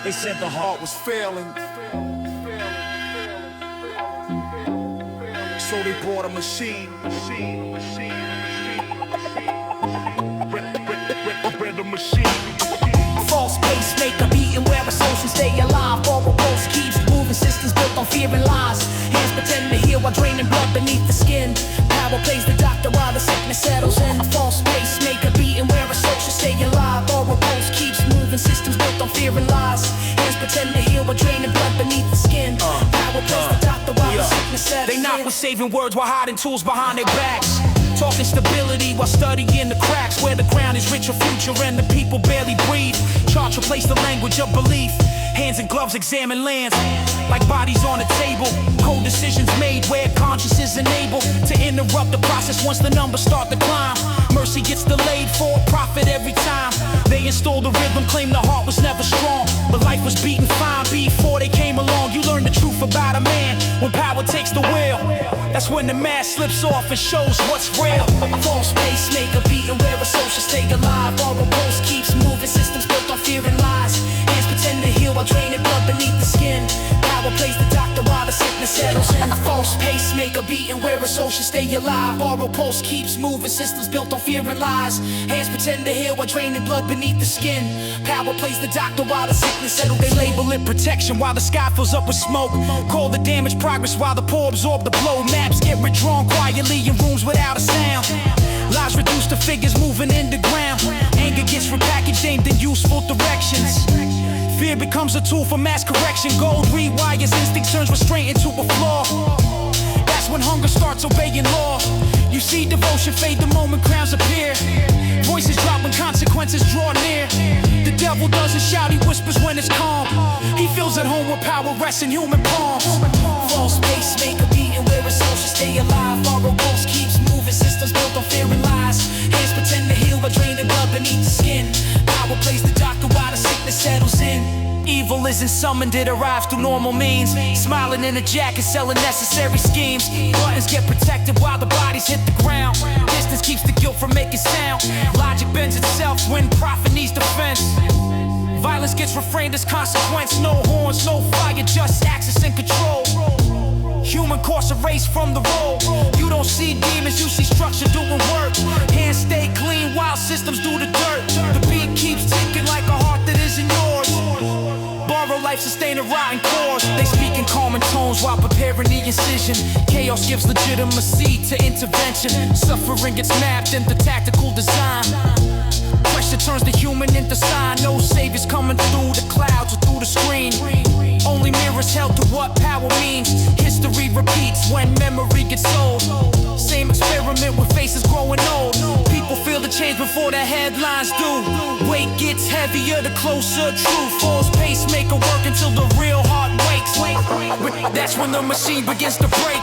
They said the heart was failing, so they brought a machine. Rhythm machine. False pacemaker beating where a social stay alive. Oral pulse keeps moving, systems built on fear and lies. Hands pretend to heal while draining blood beneath the skin. Power plays the doctor while the sickness settles in. False pacemaker beating where a social stay alive. Oral pulse keeps moving, systems built on fear and lies. Hands pretend to heal while draining blood beneath the skin. Power plays the doctor while the sickness settles in. They knock with saving words while hiding tools behind their backs. Talking stability while studying the cracks where the ground is rich of future and the people barely breathe. Charts replace the language of belief. Hands and gloves examine lands like bodies on a table. Cold decisions made where conscience is enabled to interrupt the process once the numbers start to climb. Mercy gets delayed for a profit every time. They install the rhythm, claim the heart was never strong, but life was beating fine before they came along. You learn the truth about a man when power takes the wheel. That's when the mask slips off and shows what's real. False pacemaker beating where a social stay alive. Oral pulse keeps moving, systems built on fear and lies. Hands pretend to heal while draining blood beneath the skin. Power plays the doctor while the sickness settles in. A false pacemaker beating where a social stay alive. Oral pulse keeps moving, systems built on fear and lies. Hands pretend to heal while draining blood beneath the skin. Power plays the doctor while the sickness settles in. They label it protection while the sky fills up with smoke. Call the damage progress while the poor absorb the blow. Maps get redrawn quietly in rooms without a sound. Lies reduced to figures moving in the ground. Anger gets repackaged, aimed in useful directions. Fear becomes a tool for mass correction. Gold rewires, instinct turns restraint into a flaw. That's when hunger starts obeying law. You see devotion fade the moment crowns appear. Voices drop when consequences draw near. The devil doesn't shout, he whispers when it's calm. He feels at home where power rests in human palms. False pacemaker beating where a social stay alive. Oral pulse keeps moving, systems built on fear and lies. Hands pretend to heal while draining blood beneath the skin. Power plays the doctor while the sickness settles in. Evil isn't summoned, it arrives through normal means. Smiling in a jacket, selling necessary schemes. Buttons get protected while the bodies hit the ground. Distance keeps the guilt from making sound. Logic bends itself when profit needs defense. Violence gets refrained as consequence. No horns, no fire, just access and control. Human course erased from the road. You don't see demons, you see structure doing work. Hands stay clean while systems do the dirt. The beat keeps ticking like a heart that isn't yours. Borrow life, sustain a rotten cause. They speak in calming tones while preparing the incision. Chaos gives legitimacy to intervention. Suffering gets mapped into tactical design. Pressure turns the human into sign. No saviors coming through the clouds or through the screen. Only mirrors held to what power means. History repeats when memory gets old. Same experiment with faces growing old. People feel the change before the headlines do. Weight gets heavier the closer truth. False pacemaker work until the real heart wakes. That's when the machine begins to break.